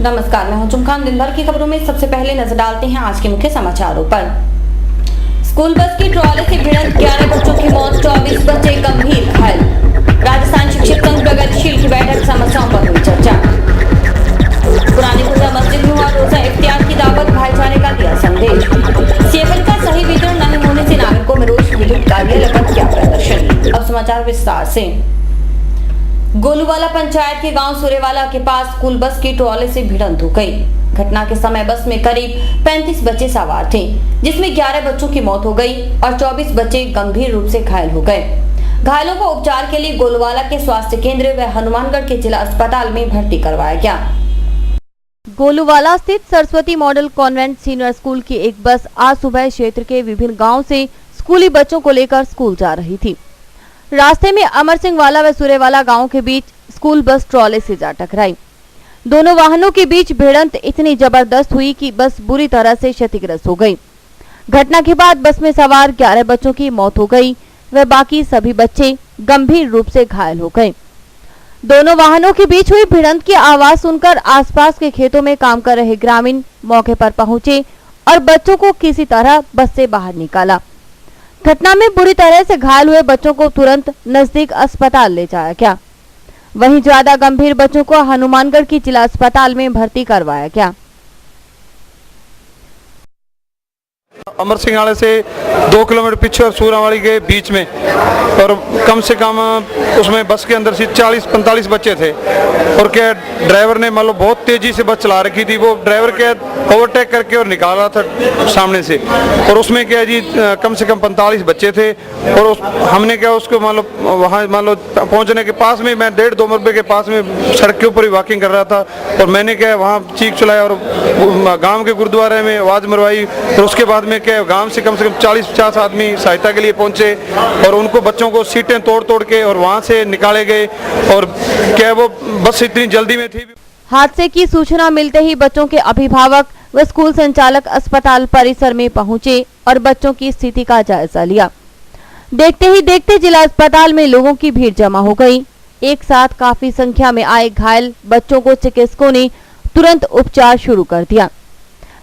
नमस्कार, मैं हूं चुमखान। दिन भर की खबरों में सबसे पहले नजर डालते हैं आज के मुख्य समाचारों पर। स्कूल बस की ट्रॉले से भिड़ंत 11 बच्चों की मौत, 24 बच्चे गंभीर घायल। राजस्थान शिक्षक संघ प्रगतिशील की बैठक, समस्याओं पर हुई चर्चा। पुरानी खुर्दा मस्जिद में हुआ रोजा इफ्तियार की दावत, भाईचारे का दिया संदेश। सेवन का सही वितरण नहीं होने से नागरिकों में रोष, विद्युत कार्यालय पर किया प्रदर्शन। अब समाचार विस्तार से। गोलूवाला पंचायत के गांव सुरेवाला के पास स्कूल बस की ट्रॉले से भिड़ंत हो गई। घटना के समय बस में करीब 35 बच्चे सवार थे, जिसमें 11 बच्चों की मौत हो गई और 24 बच्चे गंभीर रूप से घायल हो गए। घायलों को उपचार के लिए गोलूवाला के स्वास्थ्य केंद्र व हनुमानगढ़ के जिला अस्पताल में भर्ती करवाया गया। गोलूवाला स्थित Saraswati model convent senior school की एक बस आज सुबह क्षेत्र के विभिन्न गाँव से स्कूली बच्चों को लेकर स्कूल जा रही थी। रास्ते में अमर सिंह वाला व सुरेवाला गांव के बीच स्कूल बस ट्रॉले से जा टकराई। दोनों वाहनों के बीच भिड़ंत इतनी जबरदस्त हुई कि बस बुरी तरह से क्षतिग्रस्त हो गई। घटना के बाद बस में सवार 11 बच्चों की मौत हो गई व बाकी सभी बच्चे गंभीर रूप से घायल हो गए। दोनों वाहनों के बीच हुई भिड़ंत की आवाज सुनकर आसपास के खेतों में काम कर रहे ग्रामीण मौके पर पहुंचे और बच्चों को किसी तरह बस से बाहर निकाला। घटना में बुरी तरह से घायल हुए बच्चों को तुरंत नजदीक अस्पताल ले जाया गया। वहीं ज्यादा गंभीर बच्चों को हनुमानगढ़ की जिला अस्पताल में भर्ती करवाया गया। अमर सिंह वाले से 2 किलोमीटर पीछे और सूरावाड़ी के बीच में, और कम से कम उसमें बस के अंदर से 40-45 बच्चे थे। और क्या ड्राइवर ने मान लो बहुत तेजी से बस चला रखी थी, वो ड्राइवर के ओवरटेक करके और निकाल रहा था सामने से। और उसमें क्या जी कम से कम 45 बच्चे थे। और हमने क्या उसको मान लो वहाँ मान लो पहुँचने के पास में, मैं 1.5-2 रुपये के पास में सड़क के ऊपर ही वॉकिंग कर रहा था, और मैंने क्या वहाँ चीख चलाया और गाँव के गुरुद्वारे में आवाज़ मरवाई। और उसके बाद में क्या गांव से कम 40-50 आदमी सहायता के लिए पहुंचे और उनको बच्चों को सीटें तोड़ के और वहां से निकाले गए। और क्या वो बस इतनी जल्दी में थी। हादसे की सूचना मिलते ही बच्चों के अभिभावक व स्कूल संचालक अस्पताल परिसर में पहुंचे और बच्चों की स्थिति का जायजा लिया। देखते ही देखते जिला अस्पताल में लोगों की भीड़ जमा हो गई। एक साथ काफी संख्या में आए घायल बच्चों को चिकित्सकों ने तुरंत उपचार शुरू कर दिया,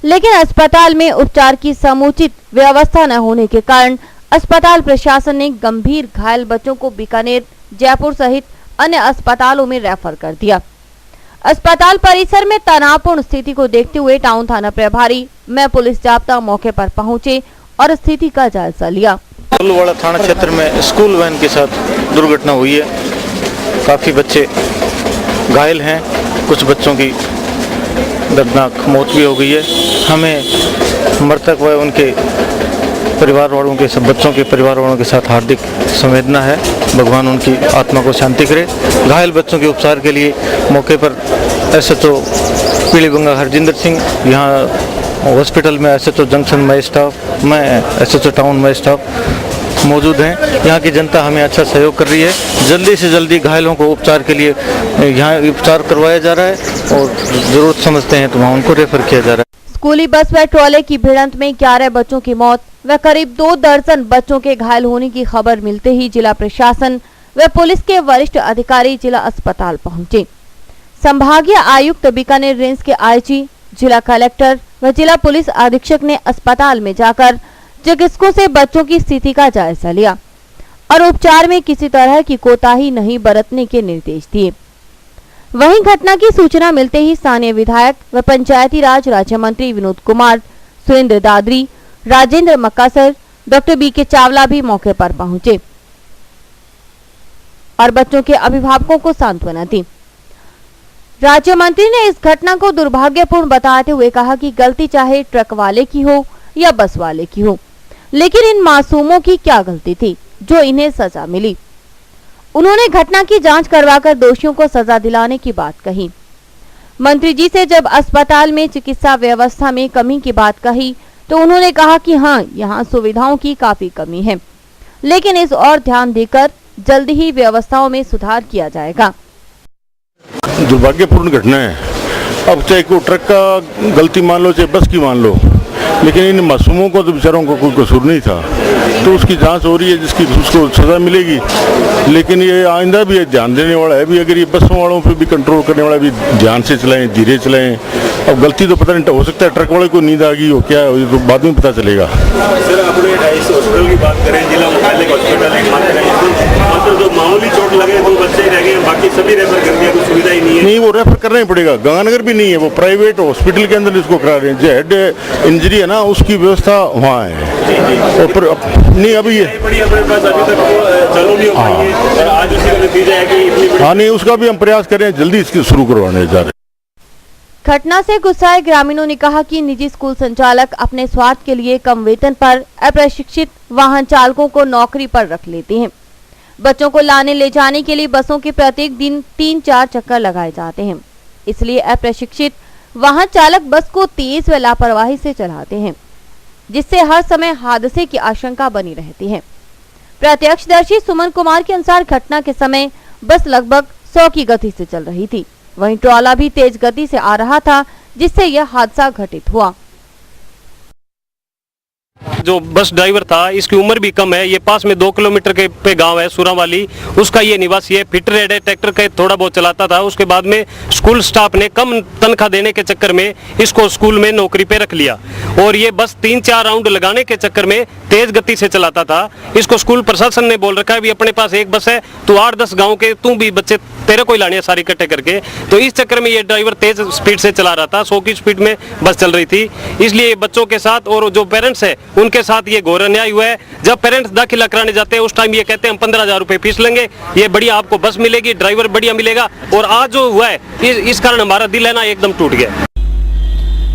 लेकिन अस्पताल में उपचार की समुचित व्यवस्था न होने के कारण अस्पताल प्रशासन ने गंभीर घायल बच्चों को बीकानेर, जयपुर सहित अन्य अस्पतालों में रेफर कर दिया। अस्पताल परिसर में तनावपूर्ण स्थिति को देखते हुए टाउन थाना प्रभारी में पुलिस जाब्ता मौके पर पहुंचे और स्थिति का जायजा लिया। गोलूवाला थाना क्षेत्र में स्कूल वैन के साथ दुर्घटना हुई है। काफी बच्चे घायल हैं, कुछ बच्चों की दर्दनाक मौत भी हो गई है। हमें मृतक व उनके परिवार वालों के सब बच्चों के परिवार वालों के साथ हार्दिक संवेदना है। भगवान उनकी आत्मा को शांति करे। घायल बच्चों के उपचार के लिए मौके पर SHO पीलीबंगा हरजिंदर सिंह, यहाँ हॉस्पिटल में SHO जंक्शन में स्टाफ, मैं SHO टाउन में स्टाफ मौजूद हैं। यहाँ की जनता हमें अच्छा सहयोग कर रही है। जल्दी से जल्दी घायलों को उपचार के लिए यहाँ उपचार करवाया जा रहा है और जरूरत समझते हैं तो वहाँ उनको रेफर किया जा रहा है। स्कूली बस व ट्रॉले की भिड़ंत में 11 बच्चों की मौत व करीब 2 दर्जन बच्चों के घायल होने की खबर मिलते ही जिला प्रशासन व पुलिस के वरिष्ठ अधिकारी जिला अस्पताल पहुंचे। संभागीय आयुक्त बीकानेर रेंज के IG, जिला कलेक्टर व जिला पुलिस अधीक्षक ने अस्पताल में जाकर चिकित्सकों से बच्चों की स्थिति का जायजा लिया और उपचार में किसी तरह की कोताही नहीं बरतने के निर्देश दिए। वहीं घटना की सूचना मिलते ही स्थानीय विधायक व पंचायती राज राज्य मंत्री विनोद कुमार, सुरेंद्र दादरी, राजेंद्र मक्कासर, डॉक्टर BK चावला भी मौके पर पहुंचे और बच्चों के अभिभावकों को सांत्वना दी। राज्य मंत्री ने इस घटना को दुर्भाग्यपूर्ण बताते हुए कहा कि गलती चाहे ट्रक वाले की हो या बस वाले की हो, लेकिन इन मासूमों की क्या गलती थी जो इन्हें सजा मिली। उन्होंने घटना की जांच करवाकर दोषियों को सजा दिलाने की बात कही। मंत्री जी से जब अस्पताल में चिकित्सा व्यवस्था में कमी की बात कही तो उन्होंने कहा कि हाँ, यहाँ सुविधाओं की काफी कमी है, लेकिन इस और ध्यान देकर जल्द ही व्यवस्थाओं में सुधार किया जाएगा। दुर्भाग्यपूर्ण घटना है। अब चाहे कोई ट्रक का गलती मान लो चाहे बस की मान लो, लेकिन इन मासूमों को तो बेचारों को कोई कसूर नहीं था, तो उसकी जांच हो रही है, जिसकी उसको सज़ा मिलेगी। लेकिन ये आइंदा भी ध्यान देने वाला है भी, अगर ये बसों वालों पे भी कंट्रोल करने वाला भी ध्यान से चलाएं, धीरे चलाएं। अब गलती तो पता नहीं, हो सकता है ट्रक वाले को नींद आ गई हो, क्या ये तो बाद में पता चलेगा। सर, अपने इस हॉस्पिटल की बात करें, जिला मुख्यालय हॉस्पिटल की बात करें, मतलब जो मामूली चोट लगे 2 बच्चे रह गए, बाकी सभी रेफर कर दिया, कोई सुविधा ही नहीं है। नहीं, वो रेफर करना ही पड़ेगा। गंगानगर भी नहीं है, वो प्राइवेट हॉस्पिटल के अंदर इसको करा रहे हैं। जो हेड इंजरी है ना, उसकी व्यवस्था वहाँ है। और फिर नहीं, अभी ये अपने पास अभी तक चालू नहीं हो पाई है, आज उसी का नतीजा है कि इतनी बड़ी। हाँ, नहीं, उसका भी हम प्रयास करें, जल्दी इसकी शुरू करवाने जा रहे हैं। घटना से गुस्साए ग्रामीणों ने कहा कि निजी स्कूल संचालक अपने स्वार्थ के लिए कम वेतन पर अप्रशिक्षित वाहन चालकों को नौकरी पर रख लेते हैं। बच्चों को लाने ले जाने के लिए बसों के प्रत्येक दिन 3-4 चक्कर लगाए जाते हैं। इसलिए अप्रशिक्षित वाहन चालक बस को तेज व लापरवाही से चलाते हैं, जिससे हर समय हादसे की आशंका बनी रहती है। प्रत्यक्षदर्शी सुमन कुमार के अनुसार घटना के समय बस लगभग 100 की गति से चल रही थी। वहीं ट्रॉला भी तेज गति से आ रहा था, जिससे यह हादसा घटित हुआ। जो बस ड्राइवर था, इसकी उम्र भी कम है, ये पास में 2 किलोमीटर के पे गांव है सूरावाली, उसका ये निवासी है। फिट रेड है, ट्रैक्टर का थोड़ा बहुत चलाता था। उसके बाद में स्कूल स्टाफ ने कम तनख्वाह देने के चक्कर में इसको स्कूल में नौकरी पे रख लिया, और ये बस 3-4 राउंड लगाने के चक्कर में तेज गति से चलाता था। इसको स्कूल प्रशासन ने बोल रखा है भी अपने पास एक बस है, तू 8-10 गाँव के तू भी बच्चे तेरे को ही लाने सारी इकट्ठे करके। तो इस चक्कर में ये ड्राइवर तेज स्पीड से चला रहा था, 100 की स्पीड में बस चल रही थी। इसलिए बच्चों के साथ और जो पेरेंट्स है उनके साथ ये घोर अन्याय हुआ है। जब पेरेंट्स दाखिला कराने जाते हैं उस टाइम ये कहते हैं हम 15,000 रुपए फीस लेंगे, ये बढ़िया आपको बस मिलेगी, ड्राइवर बढ़िया मिलेगा, और आज जो हुआ है इस कारण हमारा दिल है ना एकदम टूट गया।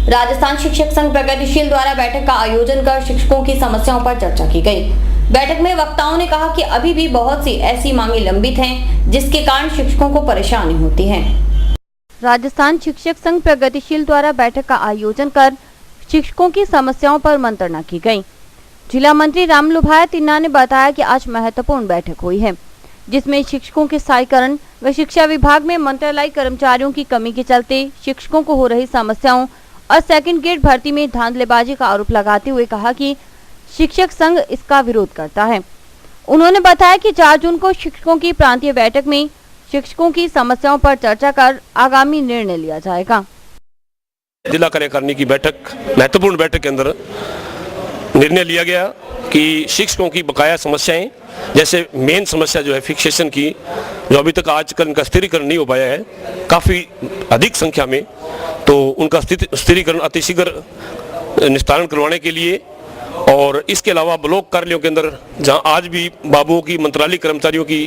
राजस्थान शिक्षक संघ प्रगतिशील द्वारा बैठक का आयोजन कर शिक्षकों की समस्याओं पर चर्चा की गई। बैठक में वक्ताओं ने कहा कि अभी भी बहुत सी ऐसी मांगे लंबित हैं, जिसके कारण शिक्षकों को परेशानी होती है। राजस्थान शिक्षक संघ प्रगतिशील द्वारा बैठक का आयोजन कर शिक्षकों की समस्याओं पर मंत्रणा की गई। जिला मंत्री रामलुभाया तिन्ना ने बताया कि आज महत्वपूर्ण बैठक हुई है, जिसमें शिक्षकों के स्थायीकरण व शिक्षा विभाग में मंत्रालय कर्मचारियों की कमी के चलते शिक्षकों को हो रही समस्याओं और सेकंड ग्रेड भर्ती में धांधलेबाजी का आरोप लगाते हुए कहा कि शिक्षक संघ इसका विरोध करता है। उन्होंने बताया कि 4 जून को शिक्षकों की प्रांतीय बैठक में शिक्षकों की समस्याओं पर चर्चा कर आगामी निर्णय लिया जाएगा। जिला कार्यकारिणी की बैठक, महत्वपूर्ण बैठक के अंदर निर्णय लिया गया कि शिक्षकों की बकाया समस्याएं, जैसे मेन समस्या जो है फिक्सेशन की, जो अभी तक आजकल इनका स्थिरीकरण नहीं हो पाया है काफ़ी अधिक संख्या में, तो उनका स्थिरीकरण अतिशीघ्र निस्तारण करवाने के लिए, और इसके अलावा ब्लॉक कार्यालयों के अंदर जहां आज भी बाबुओं की, मंत्रालय कर्मचारियों की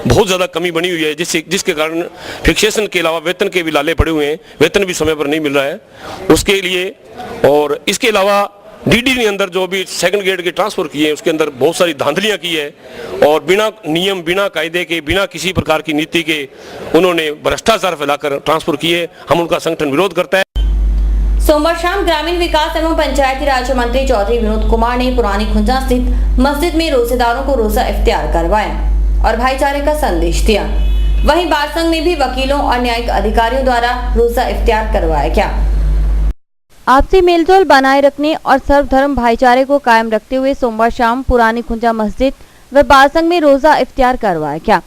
बहुत ज़्यादा कमी बनी हुई है, जिसके कारण फिक्सेशन के अलावा वेतन के भी लाले पड़े हुए हैं, वेतन भी समय पर नहीं मिल रहा है उसके लिए। और इसके अलावा डीडी के अंदर जो भी सेकंड ग्रेड के ट्रांसफर किए हैं उसके अंदर बहुत सारी धांधलियां की है, और बिना नियम, बिना कायदे के, बिना किसी प्रकार की नीति के उन्होंने भ्रष्टाचार फैलाकर ट्रांसफर किए। हम उनका संगठन विरोध करता है। सोमवार शाम ग्रामीण विकास एवं पंचायती राज मंत्री चौधरी विनोद कुमार ने पुरानी खुंजा स्थित मस्जिद में रोजेदारों को रोजा इफ्तियार करवाया और भाईचारे का संदेश दिया। वहीं बार संघ ने भी वकीलों और न्यायिक अधिकारियों द्वारा रोजा इफ्तियार करवाया गया। आपसी मेलजोल बनाए रखने और सर्वधर्म भाईचारे को कायम रखते हुए सोमवार शाम पुरानी खुंजा मस्जिद व बार संघ में रोजा इफ्तियार करवाया गया।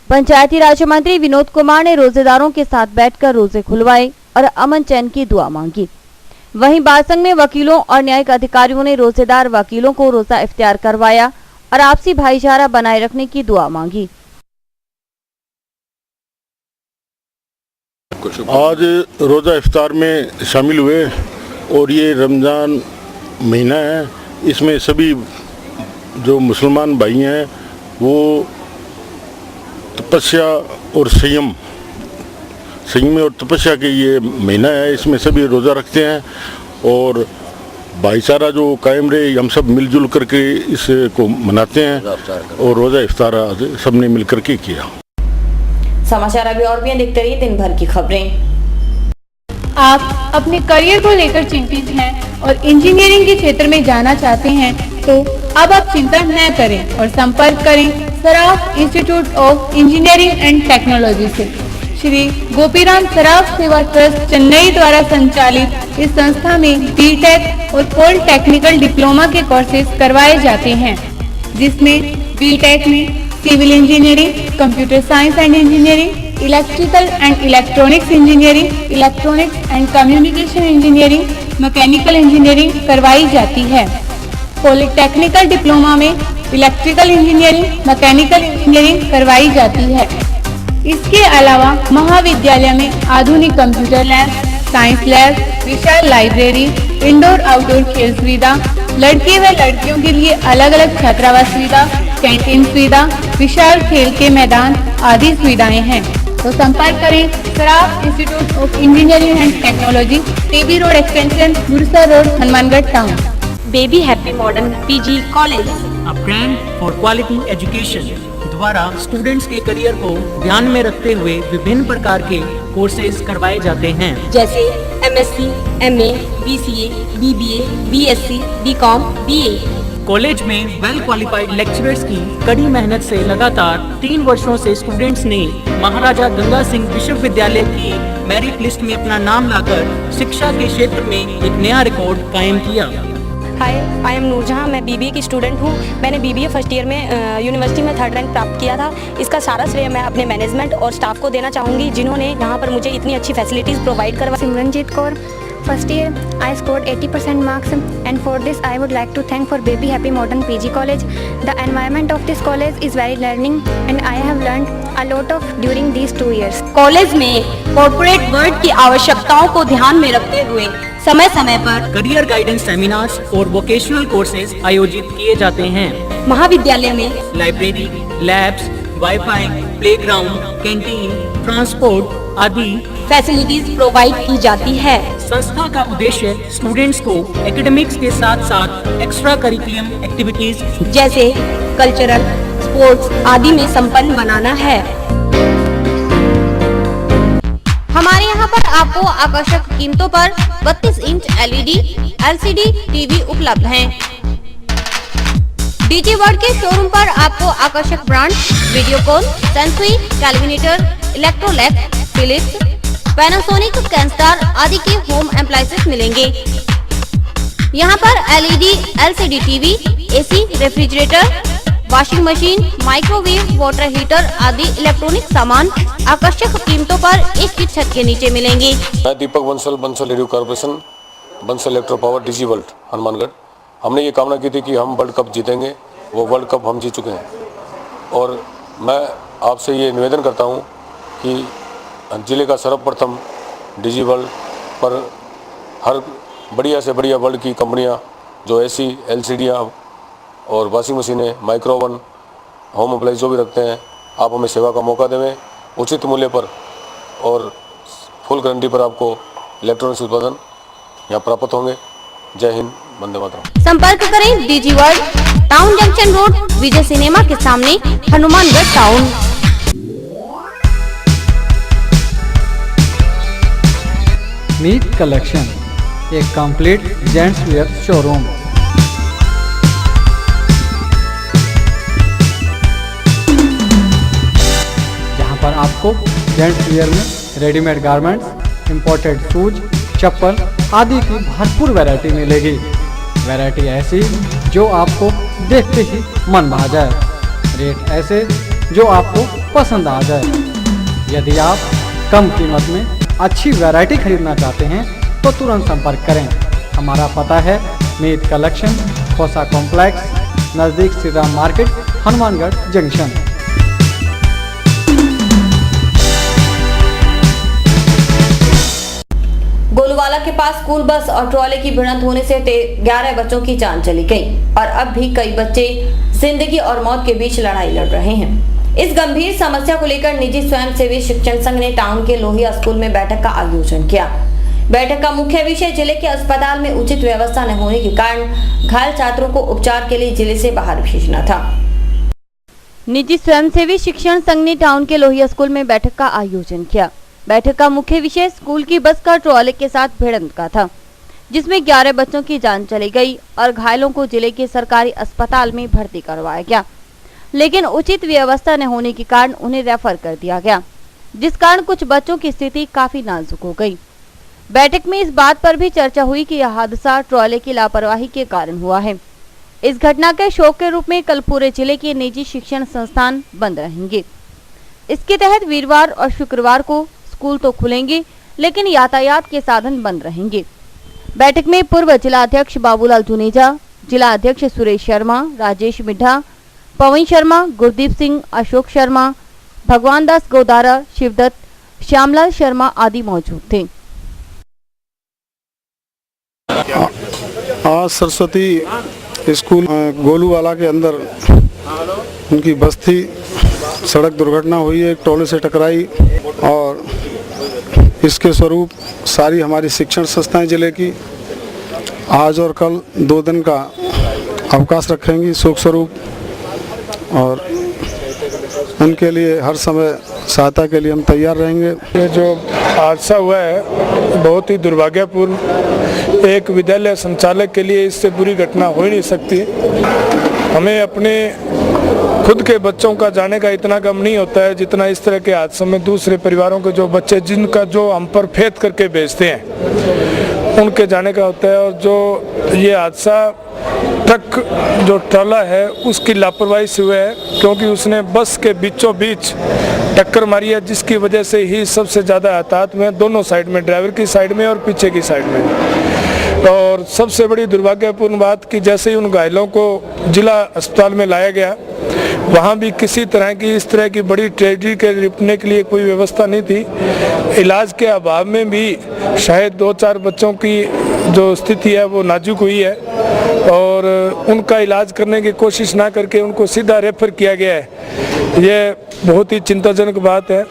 पंचायती राज मंत्री विनोद कुमार ने रोजेदारों के साथ बैठकर रोजे खुलवाए और अमन चैन की दुआ मांगी। वहीं बार संघ में वकीलों और न्यायिक अधिकारियों ने रोजेदार वकीलों को रोजा इफ्तियार करवाया और आपसी भाईचारा बनाए रखने की दुआ मांगी। आज रोज़ा इफ्तार में शामिल हुए, और ये रमज़ान महीना है, इसमें सभी जो मुसलमान भाई हैं वो तपस्या और संयम और तपस्या के ये महीना है, इसमें सभी रोज़ा रखते हैं, और भाईचारा जो कायम रहे, हम सब मिलजुल करके इसको मनाते हैं, और रोज़ा इफ्तार आज सबने मिल करके किया। समाचार अभी और भी देखते रहिए दिन भर की खबरें। आप अपने करियर को लेकर चिंतित हैं और इंजीनियरिंग के क्षेत्र में जाना चाहते हैं, तो अब आप चिंता न करें और संपर्क करें Saraf institute of engineering and technology से। श्री गोपीराम सराफ सेवा ट्रस्ट चेन्नई द्वारा संचालित इस संस्था में बीटेक और पॉलिटेक्निकल डिप्लोमा के कोर्सेज करवाए जाते हैं, जिसमें बीटेक में civil engineering, computer science and engineering, electrical and electronics engineering, electronics and communication engineering, mechanical engineering करवाई जाती है। पॉलिटेक्निकल डिप्लोमा में इलेक्ट्रिकल इंजीनियरिंग, मैकेनिकल इंजीनियरिंग करवाई जाती है। इसके अलावा महाविद्यालय में आधुनिक कंप्यूटर लैब, साइंस लैब, विशाल लाइब्रेरी, इंडोर आउटडोर खेल सुविधा, लड़के व लड़कियों के लिए अलग अलग छात्रावास सुविधा, कैंटीन सुविधा, विशाल खेल के मैदान आदि सुविधाएं हैं। तो संपर्क करें Saraf institute of engineering and technology, TB road extension, Gursa road, Hanumangarh town. Baby happy modern PG college, a brand for quality education द्वारा स्टूडेंट्स के करियर को ध्यान में रखते हुए विभिन्न प्रकार के कोर्सेज करवाए जाते हैं, जैसे MSc, MA, BCA, BBA, BSc, BCom, BA. College में वेल क्वालिफाइड लेक्चरर्स की कड़ी मेहनत से लगातार 3 वर्षों से स्टूडेंट्स ने महाराजा गंगा सिंह विश्वविद्यालय की मेरिट लिस्ट में अपना नाम लाकर शिक्षा के क्षेत्र में एक नया रिकॉर्ड कायम किया। हाय, आई एम नूरजहां, मैं बीबीए की स्टूडेंट हूं। मैंने बीबीए फर्स्ट ईयर में यूनिवर्सिटी में 3rd रैंक प्राप्त किया था। इसका सारा श्रेय मैं अपने मैनेजमेंट और स्टाफ को देना चाहूँगी, जिन्होंने यहाँ पर मुझे इतनी अच्छी फैसिलिटीज़ प्रोवाइड करवा। Simranjeet Kaur, first year I scored 80% marks, and for this I would like to thank for Baby Happy Modern PG College. The environment of this college is very learning and I have learned a lot of during these 2 years. College में corporate world की आवश्यकताओं को ध्यान में रखते हुए समय समय पर करियर गाइडेंस सेमिनार्स और वोकेशनल कोर्सेज आयोजित किए जाते हैं। महाविद्यालय में library, labs, wifi, playground, canteen, transport आदि फैसिलिटीज प्रोवाइड की जाती है। संस्था का उद्देश्य स्टूडेंट्स को एकेडमिक्स के साथ साथ एक्स्ट्रा करिकुलम एक्टिविटीज जैसे कल्चरल, स्पोर्ट्स आदि में संपन्न बनाना है। हमारे यहाँ पर आपको आकर्षक कीमतों पर 32 इंच एलईडी, एलसीडी टीवी उपलब्ध हैं। डीजी वर्ल्ड के शोरूम पर आपको आकर्षक brand Videocon, Sansui, Kelvinator, Electrolux, Philips, Panasonic, Kenstar आदि के होम एप्लायंसेस मिलेंगे। यहाँ पर LED, LCD TV, AC, refrigerator, washing machine, microwave, water heater आदि इलेक्ट्रॉनिक सामान आकर्षक कीमतों पर एक ही छत के नीचे मिलेंगे। मैं Deepak Bansal radio corporation, Bansal electro power, DG world, Hanumangarh. हमने ये कामना की थी कि हम वर्ल्ड कप जीतेंगे, वो वर्ल्ड कप हम जीत चुके हैं। और मैं आपसे ये निवेदन करता हूँ कि जिले का सर्वप्रथम डीजी वर्ल्ड पर हर बढ़िया से बढ़िया वर्ल्ड की कंपनियाँ जो एसी, एलसीडियाँ और वॉशिंग मशीनें, माइक्रो ओवन, होम अप्लायंस जो भी रखते हैं, आप हमें सेवा का मौका देवें उचित मूल्य पर और फुल गारंटी पर आपको इलेक्ट्रॉनिक्स उत्पादन यहाँ प्राप्त होंगे। जय हिंद, वंदे मातरम। संपर्क करें DG world, town junction road, Vijay cinema के सामने, हनुमानगढ़ टाउन। मीत कलेक्शन, एक कंप्लीट जेंट्स वेयर शोरूम। जहां पर आपको जेंट्स वेयर में रेडीमेड गारमेंट्स, इंपोर्टेड शूज, चप्पल आदि की भरपूर वैरायटी मिलेगी। वैरायटी ऐसी जो आपको देखते ही मन भा जाए, रेट ऐसे जो आपको पसंद आ जाए। यदि आप कम कीमत में अच्छी वैरायटी खरीदना चाहते हैं तो तुरंत संपर्क करें। हमारा पता है मीत कलेक्शन, खोसा कॉम्प्लेक्स, नज़दीक श्रीराम मार्केट, हनुमानगढ़ जंक्शन। गोलूवाला के पास स्कूल बस और ट्रॉले की भिड़ंत होने से 11 बच्चों की जान चली गई और अब भी कई बच्चे जिंदगी और मौत के बीच लड़ाई लड़ रहे हैं। इस गंभीर समस्या को लेकर निजी स्वयंसेवी शिक्षण संघ ने टाउन के लोहिया स्कूल में बैठक का आयोजन किया। बैठक का मुख्य विषय जिले के अस्पताल में उचित व्यवस्था न होने के कारण घायल छात्रों को उपचार के लिए जिले से बाहर भेजना था। निजी स्वयंसेवी शिक्षण संघ ने टाउन के लोहिया स्कूल में बैठक का आयोजन किया। बैठक का मुख्य विषय स्कूल की बस का ट्रॉले के साथ भिड़ंत का था, जिसमें 11 बच्चों की जान चली गई और घायलों को जिले के सरकारी अस्पताल में भर्ती करवाया गया, लेकिन उचित व्यवस्था न होने के कारण उन्हें रेफर कर दिया गया। जिस कारण कुछ बच्चों की स्थिति काफी नाजुक हो गई। बैठक में इस बात पर भी चर्चा हुई कि यह हादसा ट्रॉले की लापरवाही के कारण हुआ है। इस घटना के शोक के रूप में कल पूरे जिले के निजी शिक्षण संस्थान बंद रहेंगे। इसके तहत वीरवार और शुक्रवार को स्कूल तो खुलेंगे, लेकिन यातायात के साधन बंद रहेंगे। बैठक में पूर्व जिला अध्यक्ष बाबूलाल जुनेजा, जिला अध्यक्ष सुरेश शर्मा, राजेश मिड्ढा, पवन शर्मा, गुरदीप सिंह, अशोक शर्मा, भगवान दास गोदारा, शिवदत्त, श्यामलाल शर्मा आदि मौजूद थे। आज सरस्वती स्कूल गोलूवाला के अंदर उनकी बस थी, सड़क दुर्घटना हुई है, एक ट्रॉले से टकराई और इसके स्वरूप सारी हमारी शिक्षण संस्थाएं जिले की आज और कल 2 दिन का अवकाश रखेंगी शोक स्वरूप और उनके लिए हर समय सहायता के लिए हम तैयार रहेंगे। ये जो हादसा हुआ है बहुत ही दुर्भाग्यपूर्ण, एक विद्यालय संचालक के लिए इससे बुरी घटना हो ही नहीं सकती। हमें अपने खुद के बच्चों का जाने का इतना गम नहीं होता है जितना इस तरह के हादसों में दूसरे परिवारों के जो बच्चे जिनका जो हम पर फेथ करके भेजते हैं उनके जाने का होता है। और जो ये हादसा ट्रक जो ट्रॉला है उसकी लापरवाही से हुआ है, क्योंकि उसने बस के बीचों बीच टक्कर मारी है, जिसकी वजह से ही सबसे ज़्यादा हताहत में दोनों साइड में, ड्राइवर की साइड में और पीछे की साइड में। और सबसे बड़ी दुर्भाग्यपूर्ण बात कि जैसे ही उन घायलों को जिला अस्पताल में लाया गया, वहाँ भी किसी तरह की इस तरह की बड़ी ट्रेजेडी के निपटने के लिए कोई व्यवस्था नहीं थी। इलाज के अभाव में भी शायद 2-4 बच्चों की जो स्थिति है वो नाजुक हुई है और उनका इलाज करने की कोशिश ना करके उनको सीधा रेफर किया गया है। ये बहुत ही चिंताजनक बात है।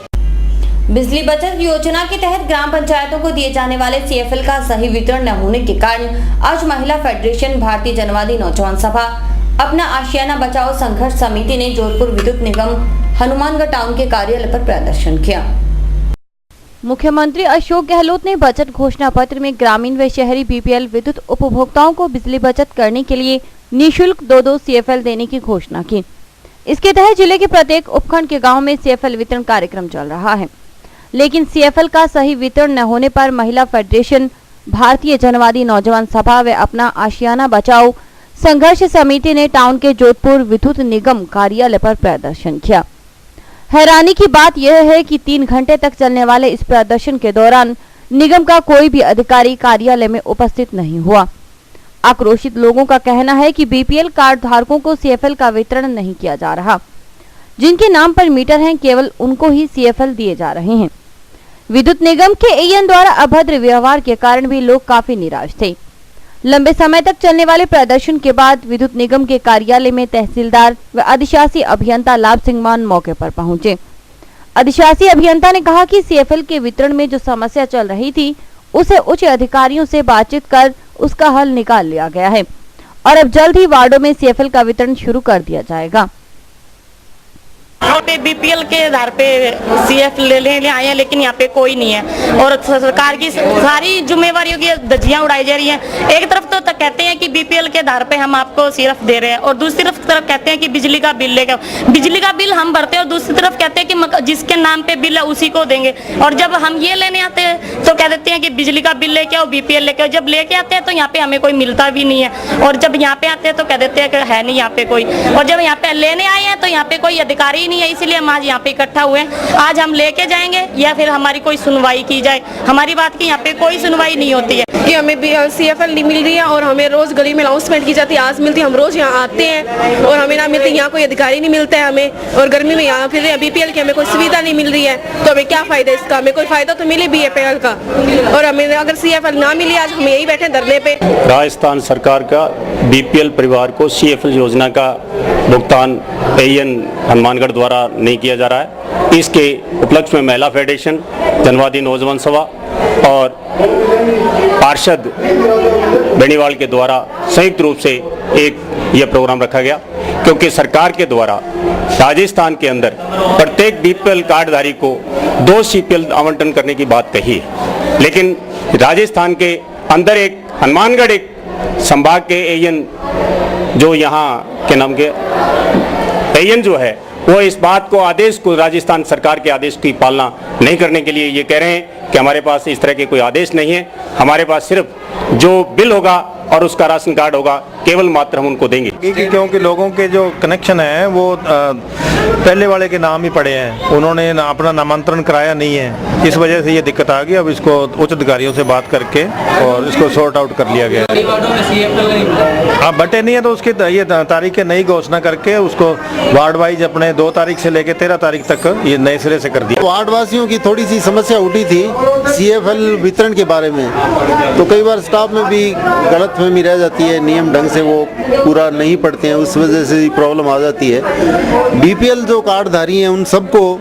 बिजली बचत योजना के तहत ग्राम पंचायतों को दिए जाने वाले सीएफएल का सही वितरण न होने के कारण आज महिला फेडरेशन, भारतीय जनवादी नौजवान सभा, अपना आशियाना बचाओ संघर्ष समिति ने जोधपुर विद्युत निगम हनुमानगढ़ टाउन के कार्यालय पर प्रदर्शन किया। मुख्यमंत्री अशोक गहलोत ने बजट घोषणा पत्र में ग्रामीण व शहरी बीपीएल विद्युत उपभोक्ताओं को बिजली बचत करने के लिए निःशुल्क 2-2 सीएफएल देने की घोषणा की। इसके तहत जिले के प्रत्येक उपखंड के गांव में सीएफएल वितरण कार्यक्रम चल रहा है, लेकिन सीएफएल का सही वितरण न होने पर महिला फेडरेशन, भारतीय जनवादी नौजवान सभा व अपना आशियाना बचाओ संघर्ष समिति ने टाउन के जोधपुर विद्युत निगम कार्यालय पर प्रदर्शन किया। हैरानी की बात यह है कि 3 घंटे तक चलने वाले इस प्रदर्शन के दौरान निगम का कोई भी अधिकारी कार्यालय में उपस्थित नहीं हुआ। आक्रोशित लोगों का कहना है कि बीपीएल कार्ड धारकों को सीएफएल का वितरण नहीं किया जा रहा। जिनके नाम पर मीटर हैं, केवल उनको ही सीएफएल दिए जा रहे हैं। विद्युत निगम के एएन द्वारा अभद्र व्यवहार के कारण भी लोग काफी निराश थे। लंबे समय तक चलने वाले प्रदर्शन के बाद विद्युत निगम के कार्यालय में तहसीलदार व अधिशासी अभियंता लाभ सिंह मान मौके पर पहुंचे। अधिशासी अभियंता ने कहा कि सीएफएल के वितरण में जो समस्या चल रही थी उसे उच्च अधिकारियों से बातचीत कर उसका हल निकाल लिया गया है और अब जल्द ही वार्डों में सीएफएल का वितरण शुरू कर दिया जाएगा। यहाँ पे बीपीएल के आधार पे सीएफ लेने आए हैं, लेकिन यहाँ पे कोई नहीं है और सरकार की सारी जिम्मेवारियों की धज्जियां उड़ाई जा रही हैं। एक तरफ तो कहते हैं कि बीपीएल के आधार पे हम आपको सीएफ दे रहे हैं और दूसरी तरफ कहते हैं कि बिजली का बिल लेकर, बिजली का बिल हम भरते हैं और दूसरी तरफ कहते हैं कि जिसके नाम पे बिल है उसी को देंगे। और जब हम ये लेने आते हैं तो कह देते हैं कि बिजली का बिल लेके आओ, बीपीएल लेके आओ। जब लेके आते हैं तो यहाँ पे हमें कोई मिलता भी नहीं है और जब यहाँ पे आते हैं तो कह देते हैं कि है नहीं यहाँ पे कोई। और जब यहाँ पे लेने आए हैं तो यहाँ पे कोई अधिकारी नहीं है, इसलिए हम आज यहाँ पे इकट्ठा हुए हैं। आज हम लेके जाएंगे या फिर हमारी कोई सुनवाई की जाए। हमारी बात की यहाँ पे कोई सुनवाई नहीं होती है कि हमें सीएफएल नहीं मिल रही है और हमें रोज गली में अनाउंसमेंट की जाती है। आज मिलती है, हम रोज यहाँ आते हैं और हमें ना मिलती, यहाँ कोई अधिकारी नहीं मिलता है हमें। और गर्मी में यहाँ फिर बीपीएल की हमें कोई सुविधा नहीं मिल रही है, तो हमें क्या फायदा इसका? हमें कोई फायदा तो मिले बीपीएल का, और हमें अगर सीएफएल ना मिली आज हम यही बैठे धरने पे। राजस्थान सरकार का बीपीएल परिवार को सीएफएल योजना का भुगतान एएन हनुमानगढ़ द्वारा नहीं किया जा रहा है। इसके उपलक्ष्य में महिला फेडरेशन, जनवादी नौजवान सभा और पार्षद बेनीवाल के द्वारा संयुक्त रूप से एक यह प्रोग्राम रखा गया, क्योंकि सरकार के द्वारा राजस्थान के अंदर प्रत्येक बीपीएल कार्डधारी को 2 सीपीएल आवंटन करने की बात कही है, लेकिन राजस्थान के अंदर एक हनुमानगढ़ एक संभाग के एएन जो यहाँ के नाम के एएन जो है वो इस बात को आदेश को राजस्थान सरकार के आदेश की पालना नहीं करने के लिए ये कह रहे हैं कि हमारे पास इस तरह के कोई आदेश नहीं है, हमारे पास सिर्फ जो बिल होगा और उसका राशन कार्ड होगा केवल मात्र हम उनको देंगे। क्योंकि लोगों के जो कनेक्शन है वो पहले वाले के नाम ही पड़े हैं, उन्होंने अपना नामांतरण कराया नहीं है, इस वजह से ये दिक्कत आ गई। अब इसको उच्च अधिकारियों से बात करके और इसको सॉर्ट आउट कर लिया गया है। हाँ, बटे नहीं है तो उसकी ये तारीखें नई घोषणा करके उसको वार्ड वाइज अपने 2 तारीख से लेकर 13 तारीख तक ये नए सिरे से कर दिया। वार्ड वासियों की थोड़ी सी समस्या उठी थी CFL वितरण के बारे में, तो कई बार स्टाफ में भी गलतफहमी रह जाती है, नियम ढंग से वो पूरा नहीं पढ़ते हैं, उस वजह से प्रॉब्लम आ जाती है। BPL जो कार्डधारी हैं उन सबको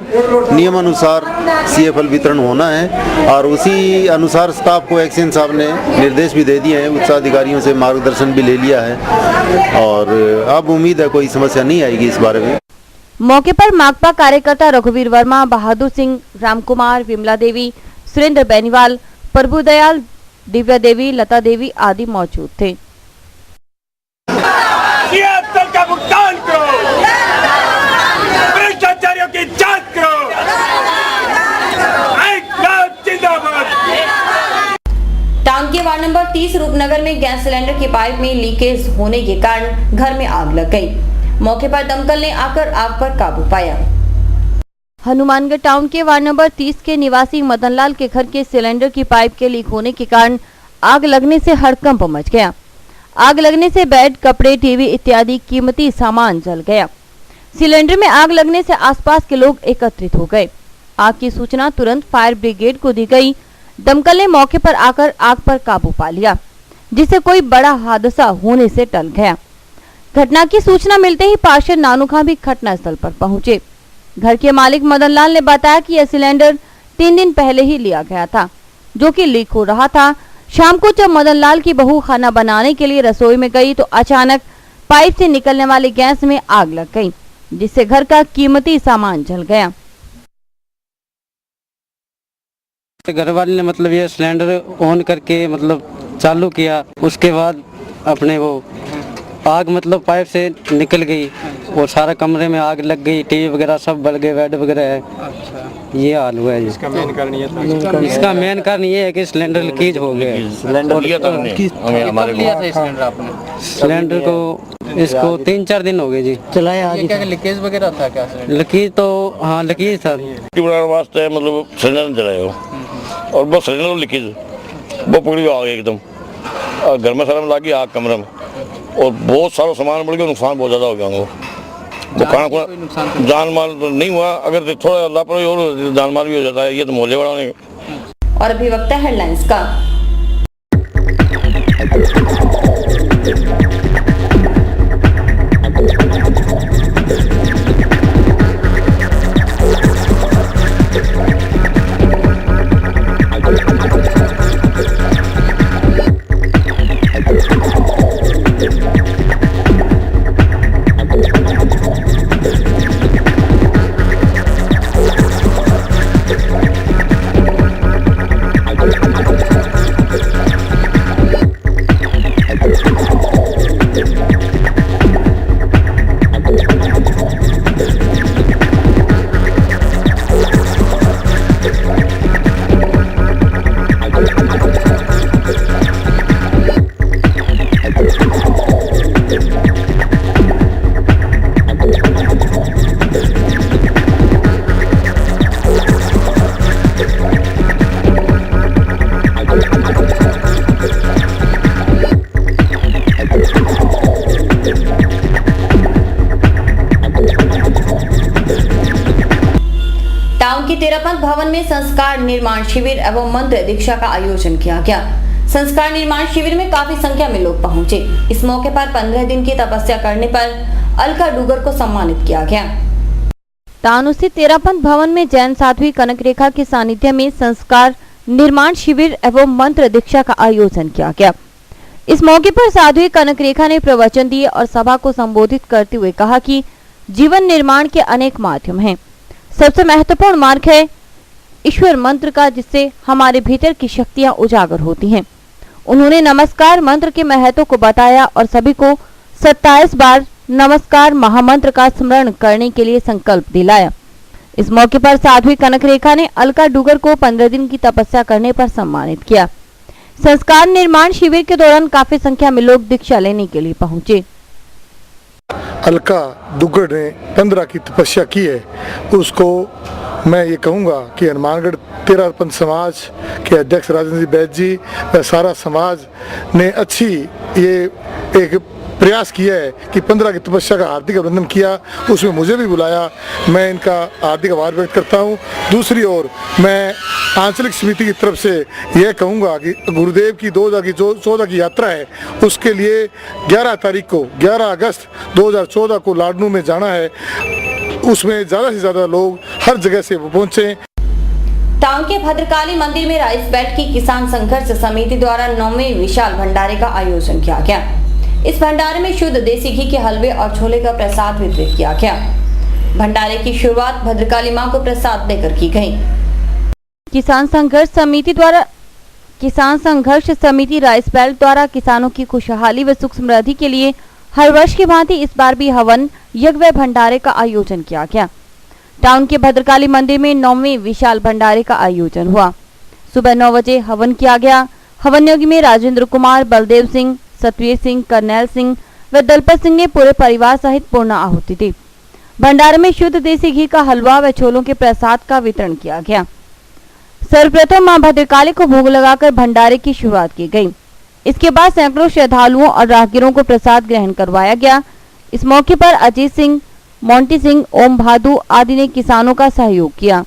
नियमानुसार CFL वितरण होना है और उसी अनुसार स्टाफ को एक्शन साहब ने निर्देश भी दे दिए हैं, उच्च अधिकारियों से मार्गदर्शन भी ले लिया है और अब उम्मीद है कोई समस्या नहीं आएगी इस बारे में। मौके पर माकपा कार्यकर्ता रघुवीर वर्मा, बहादुर सिंह, रामकुमार, विमला देवी, सुरेंद्र बेनीवाल, प्रभुदयाल, दिव्या देवी, लता देवी आदि मौजूद थे। का भुगतान करो, भ्रष्टाचारियों की जांच करो, टाउन के वार्ड नंबर 30 रूपनगर में गैस सिलेंडर की पाइप में लीकेज होने के कारण घर में आग लग गई। मौके पर दमकल ने आकर आग पर काबू पाया। हनुमानगढ़ टाउन के वार्ड नंबर 30 के निवासी मदनलाल के घर के सिलेंडर की पाइप के लीक होने के कारण आग लगने से हड़कंप मच गया। आग लगने से बेड, कपड़े, टीवी इत्यादि कीमती सामान जल गया। सिलेंडर में आग लगने से आसपास के लोग एकत्रित हो गए। आग की सूचना तुरंत फायर ब्रिगेड को दी गई। दमकल ने मौके पर आकर आग पर काबू पा लिया, जिससे कोई बड़ा हादसा होने से टल गया। घटना की सूचना मिलते ही पार्षद नानू खां भी घटनास्थल पर पहुंचे। घर के मालिक मदनलाल ने बताया कि यह सिलेंडर 3 दिन पहले ही लिया गया था, जो कि लीक हो रहा था। शाम को जब मदनलाल की बहू खाना बनाने के लिए रसोई में गई तो अचानक पाइप से निकलने वाली गैस में आग लग गई, जिससे घर का कीमती सामान जल गया। घर वाले ने मतलब ये सिलेंडर ऑन करके मतलब चालू किया, उसके बाद अपने वो आग मतलब पाइप से निकल गई और सारा कमरे में आग लग गई, टीवी वगैरह सब बल गए, बेड वगैरह है। अच्छा। ये हाल हुआ है। इसका मेन कारण ये था, इसका मेन कारण ये है कि सिलेंडर लीकेज हो गया। सिलेंडर लिया था हमारे सिलेंडर को इसको 3-4 दिन हो गए जी चलाया। क्या लीकेज वगैरह था क्या? लीकेज तो हाँ लीकेज था वास्ते मतलब सिलेंडर जलाया हो और बस सिलेंडर लीकेज वो पूरी आ गई एकदम, घर में सारा लगी आग कमरे में और बहुत सारा सामान बढ़ गया, नुकसान बहुत ज्यादा हो गया। वो खाना जान माल नहीं हुआ, अगर थोड़ा लापरवाही और जान माल भी हो जाता है। ये तो मोहल्ले वालों ने। और अभी वक्त है हेडलाइंस का। तेरापंथ भवन में संस्कार निर्माण शिविर एवं मंत्र दीक्षा का आयोजन किया गया। संस्कार निर्माण शिविर में काफी संख्या में लोग पहुंचे। इस मौके पर 15 दिन की तपस्या करने पर अलका डूगर को सम्मानित किया गया। टाउन स्थित तेरापंथ भवन में जैन साध्वी कनक रेखा के सानिध्य में संस्कार निर्माण शिविर एवं मंत्र दीक्षा का आयोजन किया गया। इस मौके पर साध्वी कनक रेखा ने प्रवचन दिए और सभा को संबोधित करते हुए कहा कि जीवन निर्माण के अनेक माध्यम हैं। सबसे महत्वपूर्ण मार्ग है ईश्वर मंत्र का, जिससे हमारे भीतर की शक्तियां उजागर होती हैं। उन्होंने नमस्कार मंत्र के महत्व को बताया और सभी को 27 बार नमस्कार महामंत्र का स्मरण करने के लिए संकल्प दिलाया। इस मौके पर साध्वी कनक रेखा ने अलका डुगर को 15 दिन की तपस्या करने पर सम्मानित किया। संस्कार निर्माण शिविर के दौरान काफी संख्या में लोग दीक्षा लेने के लिए पहुंचे। अलका डुगर ने 15 की तपस्या की है, उसको मैं ये कहूँगा कि हनुमानगढ़ तेरह पंथ समाज के अध्यक्ष राजेंद्र जी बैद जी व सारा समाज ने अच्छी ये एक प्रयास किया है कि 15 की तपस्या का हार्दिक अभिनंदन किया, उसमें मुझे भी बुलाया, मैं इनका हार्दिक आभार व्यक्त करता हूँ। दूसरी ओर मैं आंचलिक समिति की तरफ से यह कहूँगा कि गुरुदेव की 2014 की यात्रा है, उसके लिए 11 तारीख को 11 अगस्त 2014 को लाडनू में जाना है, उसमें ज़्यादा से ज़्यादा लोग हर जगह से पहुँचे। टाउन के भद्रकाली मंदिर में राइस बेल्ट की किसान संघर्ष समिति द्वारा 9वें विशाल भंडारे का आयोजन किया गया। इस भंडारे में शुद्ध देसी घी के हलवे और छोले का प्रसाद वितरित किया गया। भंडारे की शुरुआत भद्रकाली मां को प्रसाद देकर की गई। किसान संघर्ष समिति राइस बेल्ट द्वारा किसानों की खुशहाली व सुख समृद्धि के लिए हर वर्ष की भांति इस बार भी हवन यज्ञ व भंडारे का आयोजन किया गया। टाउन के भद्रकाली मंदिर में 9वें विशाल भंडारे का आयोजन हुआ। सुबह 9 बजे हवन किया गया। हवन यज्ञ में राजेंद्र कुमार, बलदेव सिंह, सतवीर सिंह, करनैल सिंह व दलपत सिंह ने पूरे परिवार सहित पूर्ण आहुति दी। भंडारे में शुद्ध देसी घी का हलवा व छोलों के प्रसाद का वितरण किया गया। सर्वप्रथम मां भद्रकाली को भोग लगाकर भंडारे की शुरुआत की गई। इसके बाद सैकड़ों श्रद्धालुओं और राहगीरों को प्रसाद ग्रहण करवाया गया। इस मौके पर अजीत सिंह, मोंटी सिंह, ओम भादु आदि ने किसानों का सहयोग किया।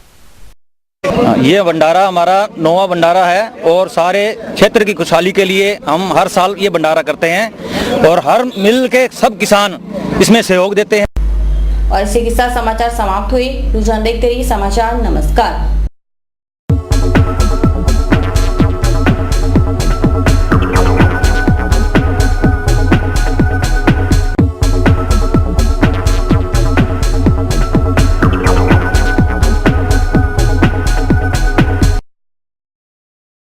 ये भंडारा हमारा 9वां भंडारा है और सारे क्षेत्र की खुशहाली के लिए हम हर साल ये भंडारा करते हैं और हर मिल के सब किसान इसमें सहयोग देते हैं। और इसी के साथ समाचार समाप्त हुए। रुझान देखते रहिए समाचार। नमस्कार।